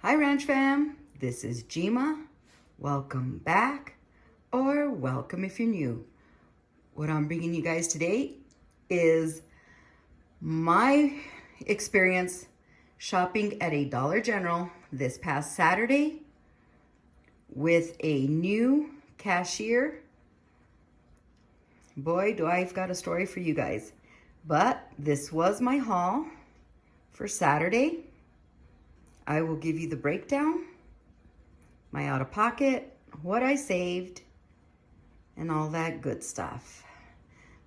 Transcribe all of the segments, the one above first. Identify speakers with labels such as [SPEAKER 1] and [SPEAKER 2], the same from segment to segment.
[SPEAKER 1] Hi Ranch Fam, this is Jima. Welcome back, or welcome if you're new. What I'm bringing you guys today is my experience shopping at a Dollar General this past Saturday with a new cashier. Boy, do I've got a story for you guys. But this was my haul for Saturday. I will give you the breakdown, my out-of-pocket, what I saved, and all that good stuff.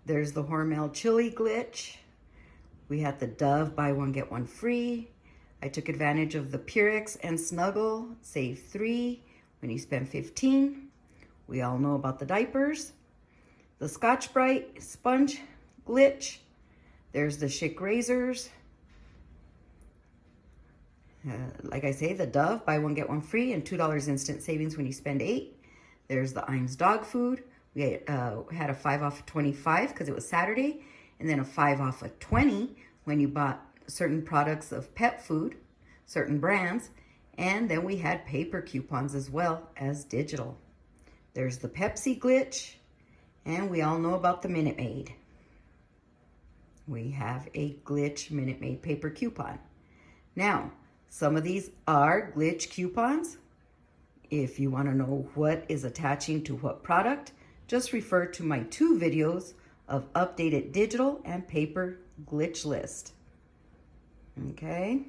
[SPEAKER 1] There's the Hormel chili glitch. We had the Dove buy one, get one free. I took advantage of the Purex and Snuggle, save 3 when you spend 15. We all know about the diapers. The Scotch-Brite sponge glitch. There's the Schick razors. Like I say, the Dove, buy one, get one free, and $2 instant savings when you spend 8. There's the Iams dog food. We had a 5 off of 25 because it was Saturday, and then a 5 off of 20 when you bought certain products of pet food, certain brands, and then we had paper coupons as well as digital. There's the Pepsi glitch, and we all know about the Minute Maid. We have a glitch Minute Maid paper coupon. Now, some of these are glitch coupons. If you want to know what is attaching to what product, just refer to my 2 videos of updated digital and paper glitch list. Okay,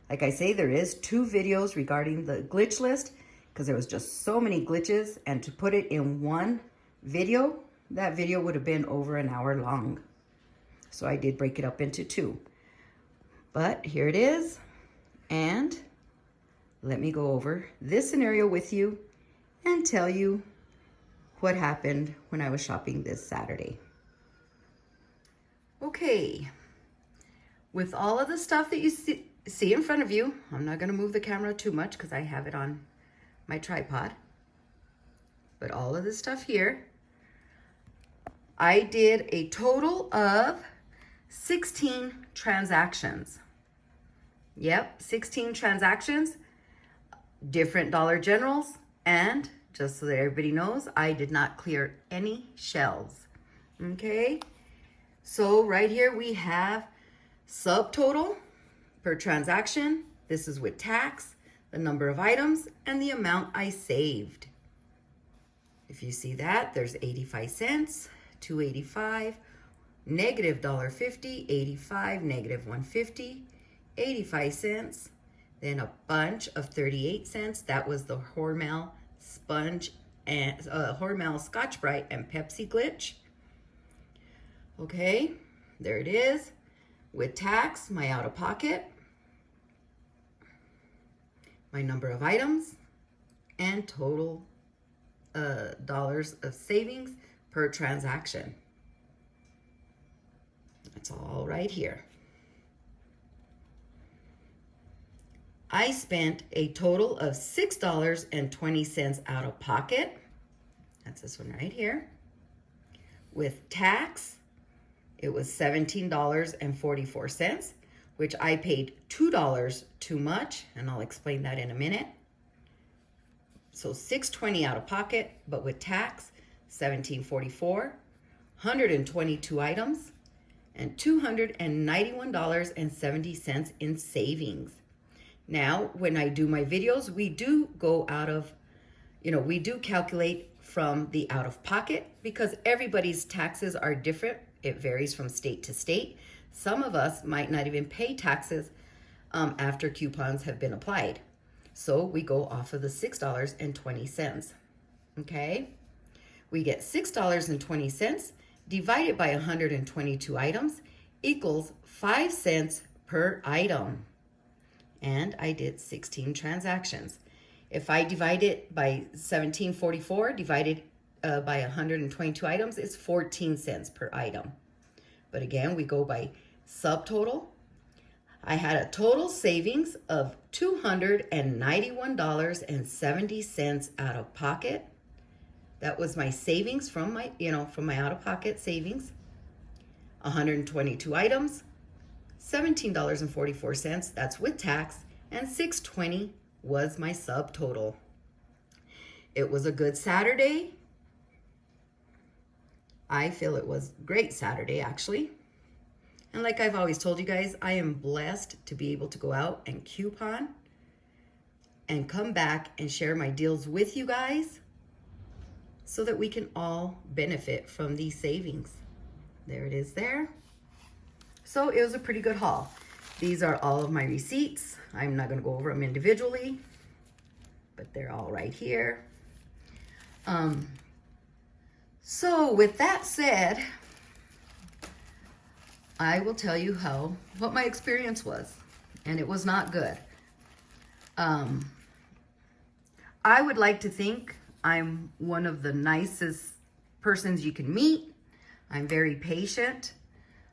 [SPEAKER 1] like I say, there is 2 videos regarding the glitch list because there was just so many glitches, and to put it in one video, that video would have been over an hour long. So I did break it up into 2. But here it is. And let me go over this scenario with you and tell you what happened when I was shopping this Saturday. Okay, with all of the stuff that you see in front of you, I'm not going to move the camera too much because I have it on my tripod. But all of this stuff here, I did a total of 16 transactions. Yep, 16 transactions, different Dollar Generals, and just so that everybody knows, I did not clear any shelves. Okay, so right here we have subtotal per transaction. This is with tax, the number of items, and the amount I saved. If you see that, there's 85 cents, $2.85, negative $1.50, 85, negative 150. 85 cents, then a bunch of 38 cents. That was the Hormel sponge and Hormel Scotch-Brite and Pepsi glitch. Okay, there it is. With tax, my out-of-pocket, my number of items, and total dollars of savings per transaction. That's all right here. I spent a total of $6.20 out of pocket. That's this one right here. With tax, it was $17.44, which I paid $2 too much, and I'll explain that in a minute. So $6.20 out of pocket, but with tax, $17.44, 122 items, and $291.70 in savings. Now, when I do my videos, we do go out of, we do calculate from the out of pocket because everybody's taxes are different. It varies from state to state. Some of us might not even pay taxes after coupons have been applied. So we go off of the $6.20, okay? We get $6.20 divided by 122 items equals 5 cents per item. And I did 16 transactions. If I divide it by 1744 divided by 122 items, it's 14 cents per item. But again, we go by subtotal. I had a total savings of $291.70 out of pocket. That was my savings from my, from my out of pocket savings. 122 items, $17.44, that's with tax, and $6.20 was my subtotal. It was a good Saturday. I feel it was a great Saturday, actually. And like I've always told you guys, I am blessed to be able to go out and coupon and come back and share my deals with you guys so that we can all benefit from these savings. There it is there. So it was a pretty good haul. These are all of my receipts. I'm not gonna go over them individually, but they're all right here. So with that said, I will tell you what my experience was, and it was not good. I would like to think I'm one of the nicest persons you can meet. I'm very patient.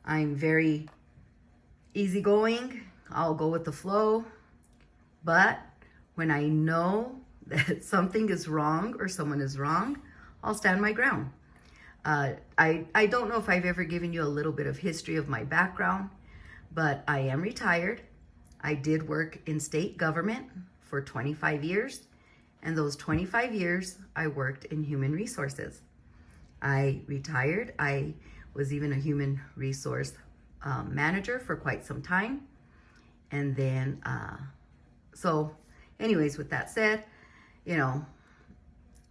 [SPEAKER 1] I'm very easygoing. I'll go with the flow. But when I know that something is wrong or someone is wrong, I'll stand my ground. I don't know if I've ever given you a little bit of history of my background, but I am retired. I did work in state government for 25 years, and those 25 years I worked in human resources. I retired. I was even a human resource manager for quite some time. And then, so anyways, with that said, you know,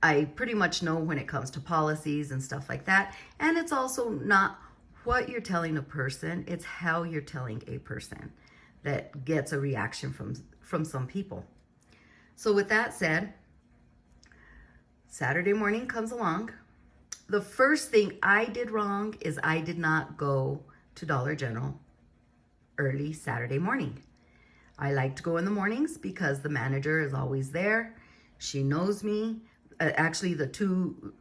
[SPEAKER 1] I pretty much know when it comes to policies and stuff like that. And it's also not what you're telling a person, it's how you're telling a person that gets a reaction from some people. So with that said, Saturday morning comes along. The first thing I did wrong is I did not go to Dollar General early Saturday morning. I like to go in the mornings because the manager is always there. She knows me. Actually, the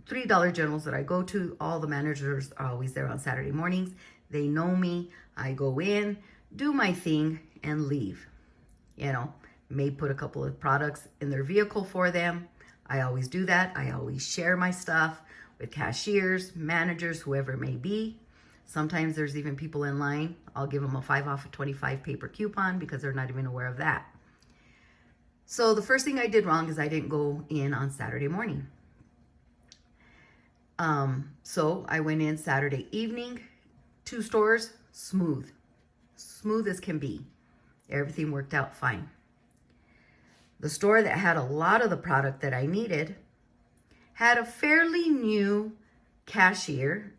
[SPEAKER 1] three Dollar Generals that I go to, all the managers are always there on Saturday mornings. They know me. I go in, do my thing, and leave. You know, may put a couple of products in their vehicle for them. I always do that. I always share my stuff with cashiers, managers, whoever it may be. Sometimes there's even people in line. I'll give them a 5 off of 25 paper coupon because they're not even aware of that. So the first thing I did wrong is I didn't go in on Saturday morning. So I went in Saturday evening, 2 stores, smooth as can be. Everything worked out fine. The store that had a lot of the product that I needed had a fairly new cashier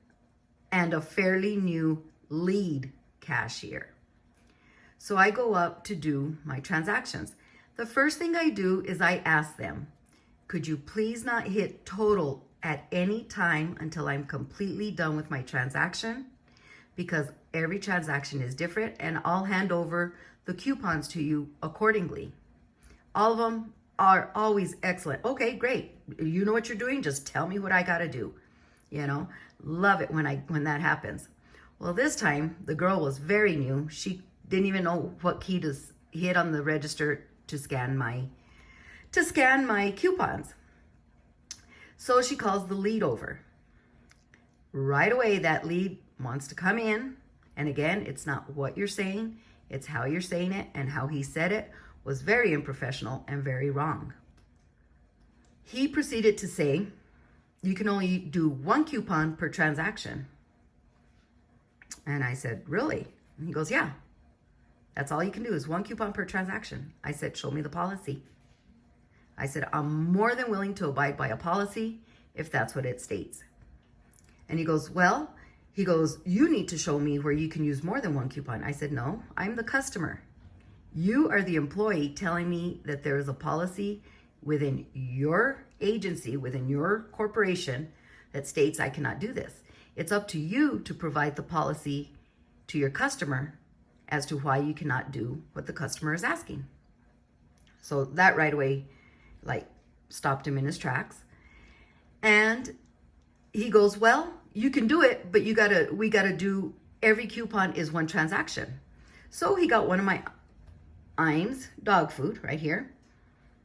[SPEAKER 1] and a fairly new lead cashier. So I go up to do my transactions. The first thing I do is I ask them, could you please not hit total at any time until I'm completely done with my transaction? Because every transaction is different and I'll hand over the coupons to you accordingly. All of them are always excellent. Okay, great. You know what you're doing? Just tell me what I gotta do. You know, love it when that happens. Well, this time the girl was very new. She didn't even know what key to hit on the register to scan my coupons. So she calls the lead over. Right away, that lead wants to come in. And again, it's not what you're saying, it's how you're saying it, and how he said it was very unprofessional and very wrong. He proceeded to say, you can only do 1 coupon per transaction. And I said, really? And he goes, yeah. That's all you can do is 1 coupon per transaction. I said, show me the policy. I said, I'm more than willing to abide by a policy if that's what it states. And he goes, you need to show me where you can use more than 1 coupon. I said, no, I'm the customer. You are the employee telling me that there is a policy within your agency, within your corporation that states I cannot do this. It's up to you to provide the policy to your customer as to why you cannot do what the customer is asking. So that right away, stopped him in his tracks. And he goes, well, you can do it, but we gotta do, every coupon is 1 transaction. So he got one of my Iams dog food right here.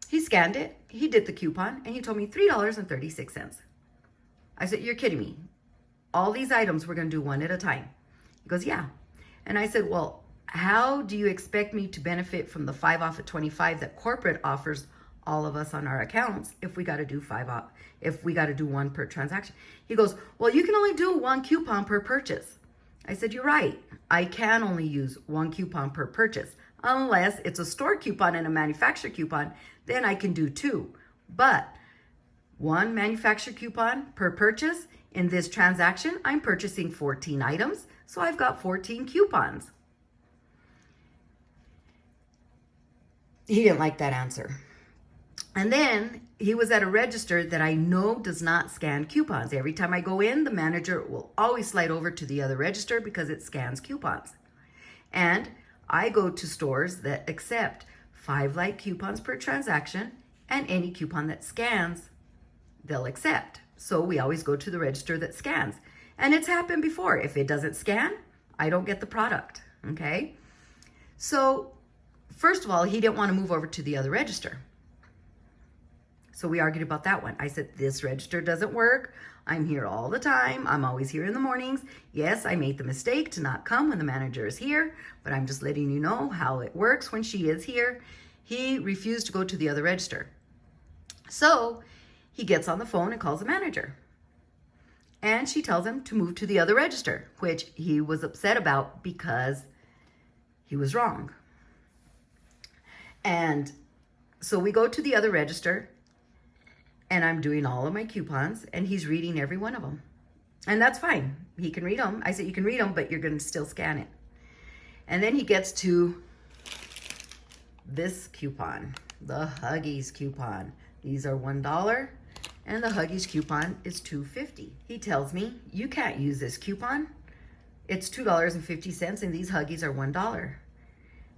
[SPEAKER 1] He scanned it, he did the coupon, and he told me $3.36. I said, you're kidding me. All these items we're gonna do 1 at a time. He goes, yeah. And I said, well, how do you expect me to benefit from the 5 off of 25 that corporate offers all of us on our accounts if we got to do 5 off, if we got to do one per transaction? He goes, well, you can only do 1 coupon per purchase. I said, you're right. I can only use 1 coupon per purchase. Unless it's a store coupon and a manufacturer coupon, then I can do 2. But 1 manufacturer coupon per purchase, in this transaction, I'm purchasing 14 items, so I've got 14 coupons. He didn't like that answer. And then he was at a register that I know does not scan coupons. Every time I go in, the manager will always slide over to the other register because it scans coupons. And I go to stores that accept 5 light coupons per transaction, and any coupon that scans, they'll accept. So we always go to the register that scans. And it's happened before. If it doesn't scan, I don't get the product, okay? So first of all, he didn't want to move over to the other register. So we argued about that one. I said, this register doesn't work. I'm here all the time. I'm always here in the mornings. Yes, I made the mistake to not come when the manager is here, but I'm just letting you know how it works when she is here. He refused to go to the other register. So he gets on the phone and calls the manager. And she tells him to move to the other register, which he was upset about because he was wrong. And so we go to the other register, and I'm doing all of my coupons, and he's reading every one of them. And that's fine. He can read them. I said, you can read them, but you're going to still scan it. And then he gets to this coupon, the Huggies coupon. These are $1, and the Huggies coupon is $2.50. He tells me, you can't use this coupon. It's $2.50, and these Huggies are $1.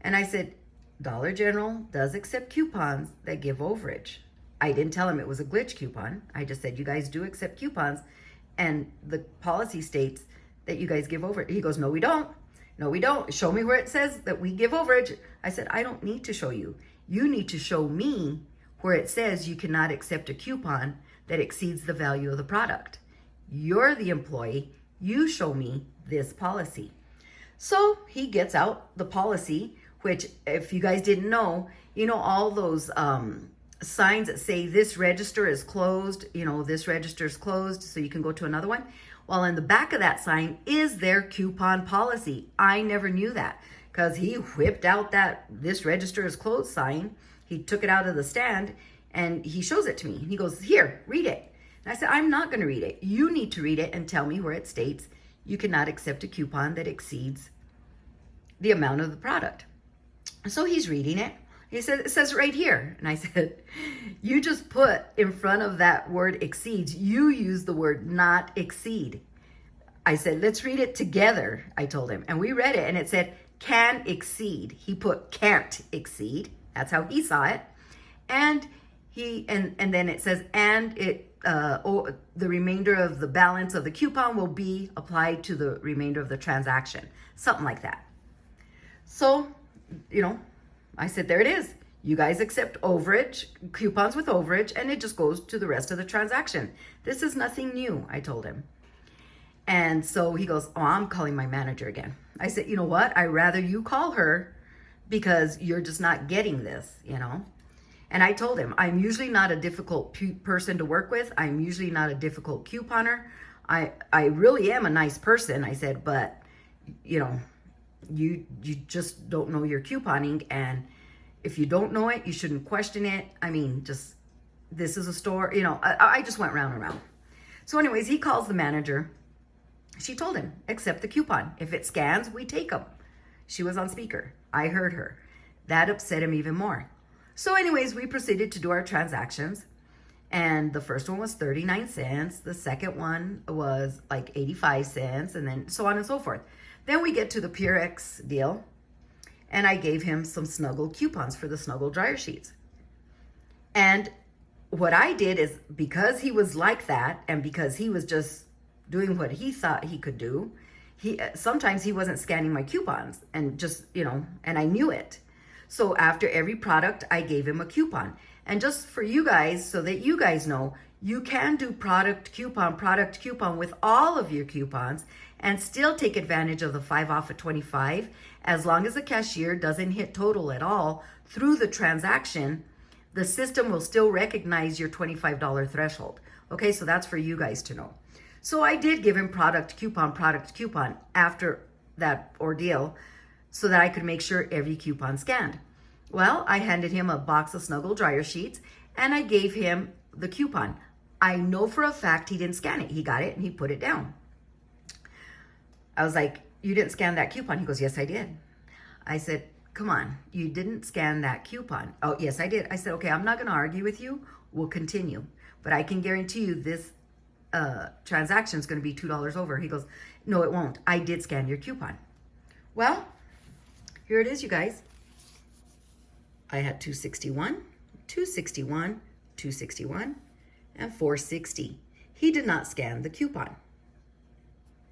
[SPEAKER 1] And I said, Dollar General does accept coupons that give overage. I didn't tell him it was a glitch coupon. I just said, you guys do accept coupons, and the policy states that you guys give overage. He goes, no, we don't. No, we don't. Show me where it says that we give overage. I said, I don't need to show you. You need to show me where it says you cannot accept a coupon that exceeds the value of the product. You're the employee. You show me this policy. So he gets out the policy, which, if you guys didn't know, you know, all those signs that say this register is closed, you know, this register is closed, so you can go to another one. Well, in the back of that sign is their coupon policy. I never knew that because he whipped out that this register is closed sign. He took it out of the stand and he shows it to me. He goes, here, read it. And I said, I'm not going to read it. You need to read it and tell me where it states you cannot accept a coupon that exceeds the amount of the product. So he's reading it. He said, it says right here. And I said, you just put in front of that word exceeds, you use the word not exceed. I said, let's read it together, I told him. And we read it and it said, can exceed. He put can't exceed. That's how he saw it. And then it says, and it the remainder of the balance of the coupon will be applied to the remainder of the transaction. Something like that. So, you know, I said, there it is. You guys accept overage, coupons with overage, and it just goes to the rest of the transaction. This is nothing new, I told him. And so he goes, oh, I'm calling my manager again. I said, you know what? I'd rather you call her because you're just not getting this, you know? And I told him, I'm usually not a difficult person to work with. I'm usually not a difficult couponer. I really am a nice person, I said, but, you know, you just don't know your couponing, and if you don't know it, you shouldn't question it. I mean, just, this is a store, you know, I just went round and round. So anyways, he calls the manager. She told him, accept the coupon. If it scans, we take them. She was on speaker. I heard her. That upset him even more. So anyways, we proceeded to do our transactions, and the first one was 39 cents. The second one was like 85 cents, and then so on and so forth. Then we get to the Purex deal, and I gave him some Snuggle coupons for the Snuggle dryer sheets. And what I did is, because he was like that, and because he was just doing what he thought he could do, sometimes he wasn't scanning my coupons, and just, you know, and I knew it. So after every product, I gave him a coupon. And just for you guys, so that you guys know, you can do product coupon with all of your coupons and still take advantage of the 5 off of 25 As long as the cashier doesn't hit total at all through the transaction, the system will still recognize your $25 threshold. Okay, so that's for you guys to know. So I did give him product coupon after that ordeal so that I could make sure every coupon scanned. Well, I handed him a box of Snuggle dryer sheets and I gave him the coupon. I know for a fact he didn't scan it. He got it and he put it down. I was like, you didn't scan that coupon? He goes, yes, I did. I said, come on, you didn't scan that coupon. Oh, yes, I did. I said, okay, I'm not going to argue with you. We'll continue. But I can guarantee you this transaction is going to be $2 over. He goes, no, it won't. I did scan your coupon. Well, here it is, you guys. I had 261, 261, 261, and 460. He did not scan the coupon.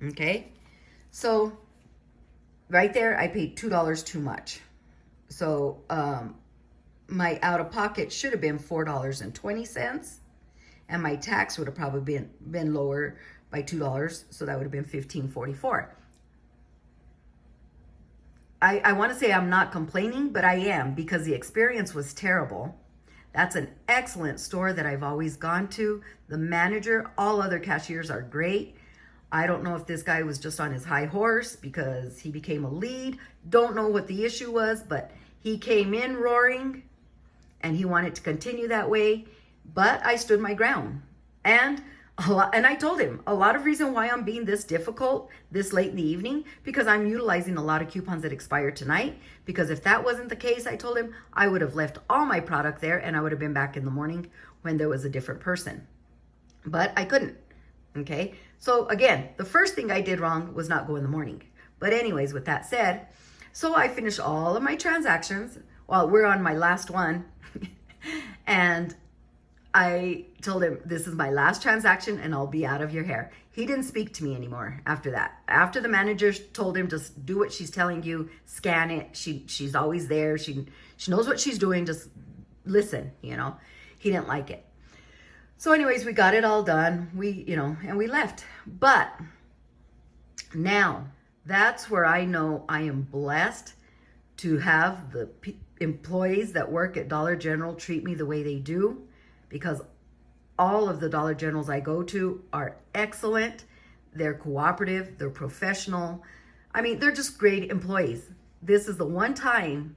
[SPEAKER 1] Okay, so right there, I paid $2 too much. So my out-of-pocket should have been $4.20, and my tax would have probably been lower by $2, so that would have been $15.44. I want to say I'm not complaining, but I am, because the experience was terrible. That's an excellent store that I've always gone to. The manager, all other cashiers are great. I don't know if this guy was just on his high horse because he became a lead. Don't know what the issue was, but he came in roaring and he wanted to continue that way. But I stood my ground. And I told him a lot of reason why I'm being this difficult this late in the evening, because I'm utilizing a lot of coupons that expire tonight. Because if that wasn't the case, I told him I would have left all my product there and I would have been back in the morning when there was a different person. But I couldn't. Okay, so again, the first thing I did wrong was not go in the morning. But anyways, with that said, so I finished all of my transactions. Well, we're on my last one. And I told him, this is my last transaction and I'll be out of your hair. He didn't speak to me anymore after that. After the manager told him, just do what she's telling you, scan it. She's always there. She knows what she's doing. Just listen, you know. He didn't like it. So anyways, we got it all done. And we left. But now that's where I know I am blessed to have the employees that work at Dollar General treat me the way they do, because all of the Dollar Generals I go to are excellent. They're cooperative. They're professional. I mean, they're just great employees. This is the one time,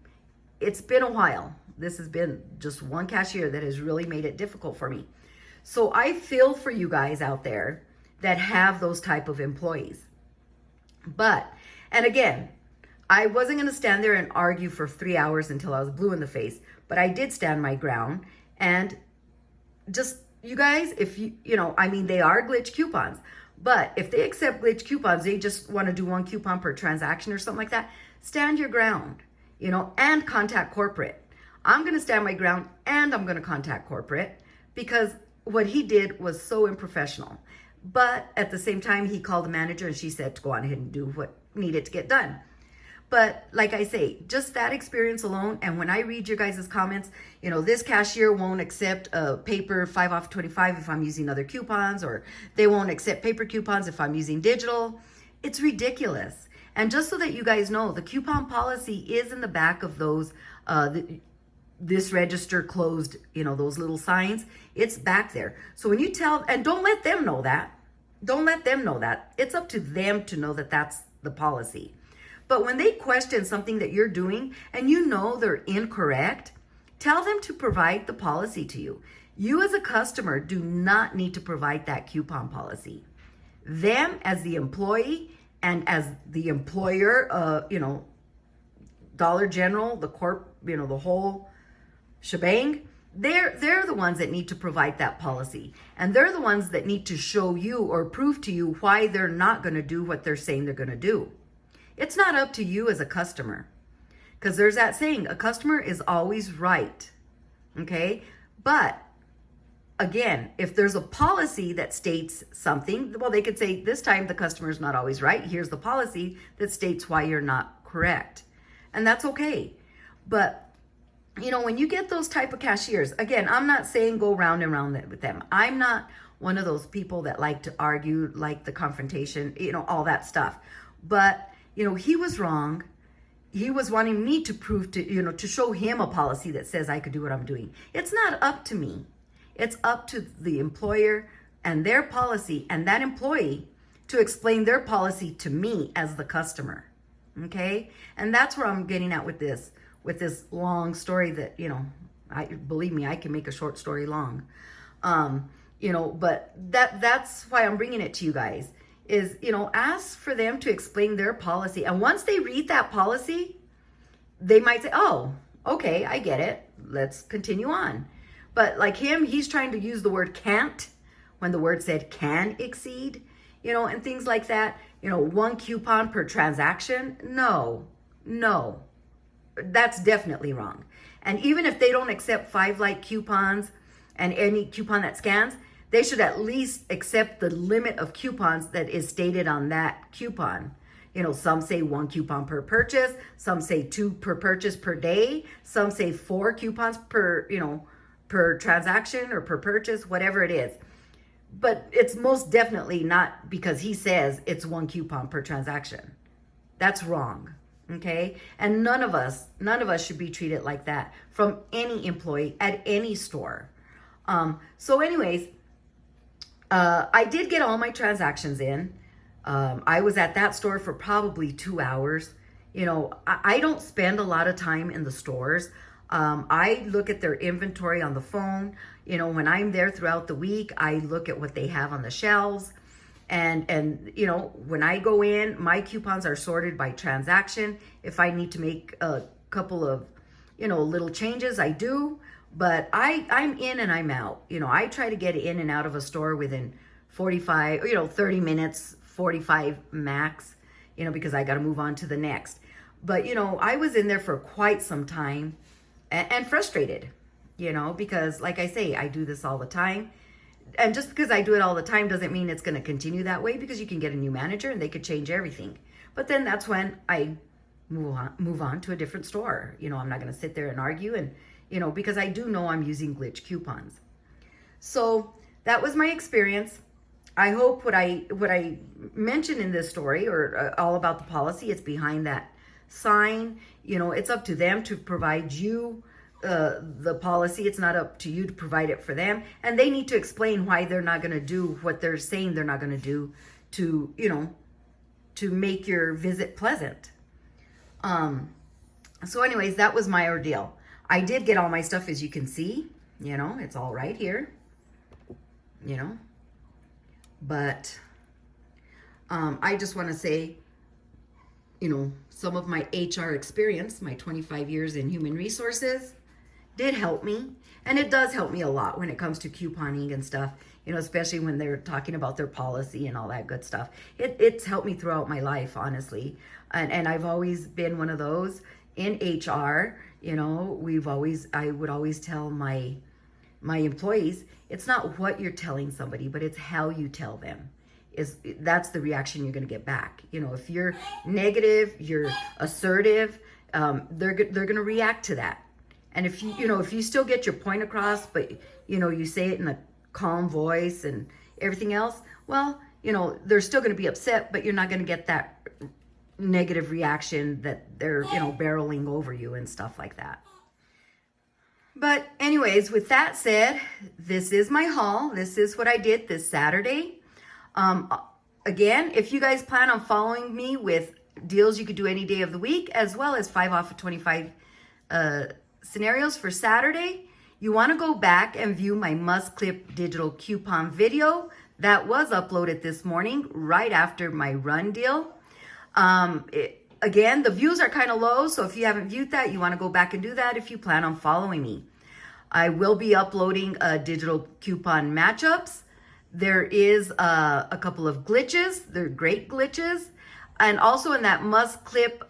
[SPEAKER 1] it's been a while. This has been just one cashier that has really made it difficult for me. So I feel for you guys out there that have those type of employees. And again, I wasn't going to stand there and argue for 3 hours until I was blue in the face, but I did stand my ground. And just, you guys, if they are glitch coupons, but if they accept glitch coupons, they just want to do one coupon per transaction or something like that, stand your ground, and contact corporate. I'm going to stand my ground and I'm going to contact corporate, because what he did was so unprofessional. But at the same time, he called the manager and she said to go on ahead and do what needed to get done. But like I say, just that experience alone, and when I read your guys' comments, this cashier won't accept a paper 5 off 25 if I'm using other coupons, or they won't accept paper coupons if I'm using digital. It's ridiculous. And just so that you guys know, the coupon policy is in the back of those, this register closed, those little signs. It's back there. So when you and don't let them know that. Don't let them know that. It's up to them to know that that's the policy. But when they question something that you're doing and they're incorrect, tell them to provide the policy to you. You as a customer do not need to provide that coupon policy. Them as the employee and as the employer, Dollar General, the the whole shebang, they're the ones that need to provide that policy. And they're the ones that need to show you or prove to you why they're not going to do what they're saying they're going to do. It's not up to you as a customer, because there's that saying, a customer is always right. Okay. But again, if there's a policy that states something, well, they could say, this time the customer is not always right. Here's the policy that states why you're not correct. And that's okay. But when you get those type of cashiers, again, I'm not saying go round and round with them. I'm not one of those people that like to argue, like the confrontation, all that stuff. But, he was wrong. he was wanting me to prove to show him a policy that says I could do what I'm doing. It's not up to me. It's up to the employer and their policy and that employee to explain their policy to me as the customer. Okay? And that's where I'm getting at with this long story that, believe me, I can make a short story long. But that's why I'm bringing it to you guys is, ask for them to explain their policy. And once they read that policy, they might say, oh, okay, I get it. Let's continue on. But like him, he's trying to use the word can't when the word said can exceed, and things like that. 1 coupon per transaction. No, that's definitely wrong. And even if they don't accept 5 like coupons and any coupon that scans, they should at least accept the limit of coupons that is stated on that coupon. Some say 1 coupon per purchase, some say 2 per purchase per day, some say 4 coupons per transaction or per purchase, whatever it is. But it's most definitely not because he says it's 1 coupon per transaction. That's wrong. Okay? And none of us should be treated like that from any employee at any store. So anyways, I did get all my transactions in. I was at that store for probably 2 hours. I don't spend a lot of time in the stores. I look at their inventory on the phone. When I'm there throughout the week, I look at what they have on the shelves. And when I go in, my coupons are sorted by transaction. If I need to make a couple of, little changes, I do. But I'm in and I'm out. I try to get in and out of a store within 45, 30 minutes, 45 max, because I got to move on to the next. But, I was in there for quite some time and frustrated, because like I say, I do this all the time. And just because I do it all the time doesn't mean it's going to continue that way, because you can get a new manager and they could change everything. But then that's when I move on to a different store. I'm not going to sit there and argue and, because I do know I'm using glitch coupons. So that was my experience. I hope what I mentioned in this story or all about the policy, it's behind that sign. It's up to them to provide you the policy. It's not up to you to provide it for them. And they need to explain why they're not going to do what they're saying they're not going to do to make your visit pleasant. So anyways, that was my ordeal. I did get all my stuff, as you can see, it's all right here, but I just want to say, some of my HR experience, my 25 years in human resources, did help me. And it does help me a lot when it comes to couponing and stuff, especially when they're talking about their policy and all that good stuff. It's helped me throughout my life, honestly. And I've always been one of those in HR. I would always tell my employees, it's not what you're telling somebody, but it's how you tell them. That's the reaction you're going to get back. If you're negative, you're assertive, they're going to react to that. And if you still get your point across, but you say it in a calm voice and everything else, well, they're still going to be upset, but you're not going to get that negative reaction that they're barreling over you and stuff like that. But anyways, with that said, this is my haul. This is what I did this Saturday. Again, if you guys plan on following me with deals you could do any day of the week, as well as 5 off of 25 scenarios for Saturday, you want to go back and view my must clip digital coupon video that was uploaded this morning right after my run deal. Again, the views are kind of low, so if you haven't viewed that, you want to go back and do that if you plan on following me. I will be uploading digital coupon matchups. There is a couple of glitches. They're great glitches. And also in that must clip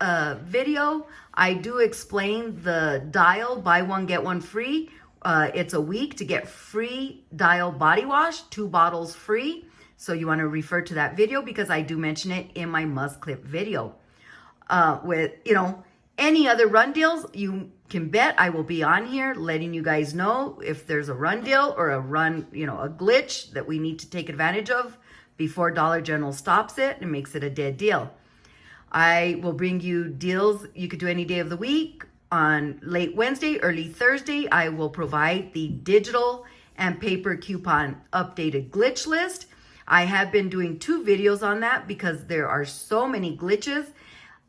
[SPEAKER 1] video, I do explain the Dial buy one get one free. It's a week to get free Dial body wash, 2 bottles free. So you want to refer to that video because I do mention it in my must clip video. With any other run deals, you can bet I will be on here letting you guys know if there's a run deal or a run, a glitch that we need to take advantage of before Dollar General stops it and makes it a dead deal. I will bring you deals. You could do any day of the week. On late Wednesday, early Thursday, I will provide the digital and paper coupon updated glitch list. I have been doing 2 videos on that because there are so many glitches.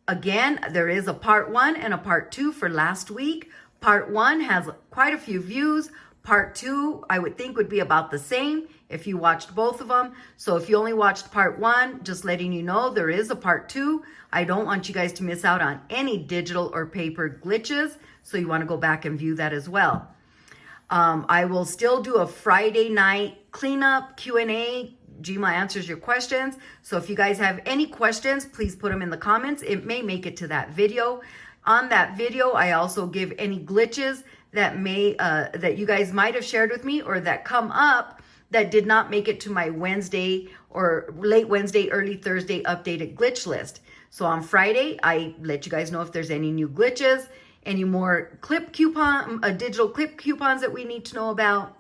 [SPEAKER 1] Again, there is a part 1 and a part 2 for last week. Part 1 has quite a few views. Part 2, I would think, would be about the same if you watched both of them. So if you only watched part 1, just letting you know there is a part 2. I don't want you guys to miss out on any digital or paper glitches. So you want to go back and view that as well. I will still do a Friday night cleanup Q&A. Gima answers your questions. So if you guys have any questions, please put them in the comments. It may make it to that video. On that video, I also give any glitches that that you guys might have shared with me or that come up that did not make it to my Wednesday or late Wednesday, early Thursday updated glitch list. So on Friday, I let you guys know if there's any new glitches, any more digital clip coupons that we need to know about,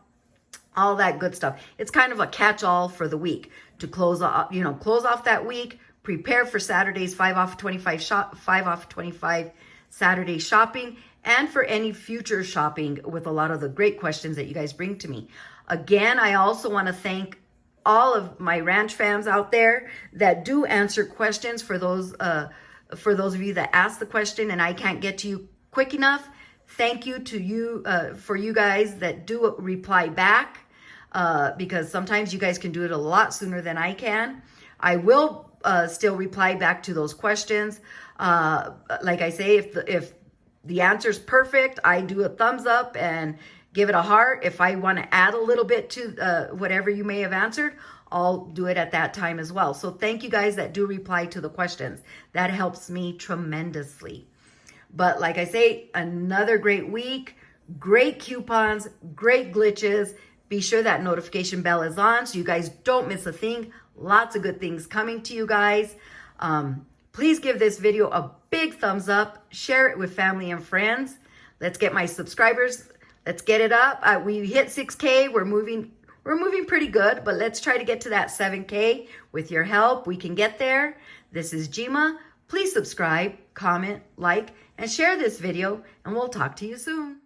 [SPEAKER 1] all that good stuff. It's kind of a catch-all for the week to close off that week, prepare for Saturday's 5 off 25 Saturday shopping, and for any future shopping with a lot of the great questions that you guys bring to me. Again, I also want to thank all of my ranch fans out there that do answer questions. For those of you that ask the question and I can't get to you quick enough, thank you to you for you guys that do reply back, because sometimes you guys can do it a lot sooner than I can. I will still reply back to those questions. Like I say, if the answer's perfect, I do a thumbs up and give it a heart. If I want to add a little bit to whatever you may have answered, I'll do it at that time as well. So thank you guys that do reply to the questions. That helps me tremendously. But like I say, another great week, great coupons, great glitches. Be sure that notification bell is on so you guys don't miss a thing. Lots of good things coming to you guys. Please give this video a big thumbs up. Share it with family and friends. Let's get my subscribers. Let's get it up. We hit 6K. We're moving pretty good, but let's try to get to that 7K. With your help, we can get there. This is Gima. Please subscribe, comment, like, and share this video, and we'll talk to you soon.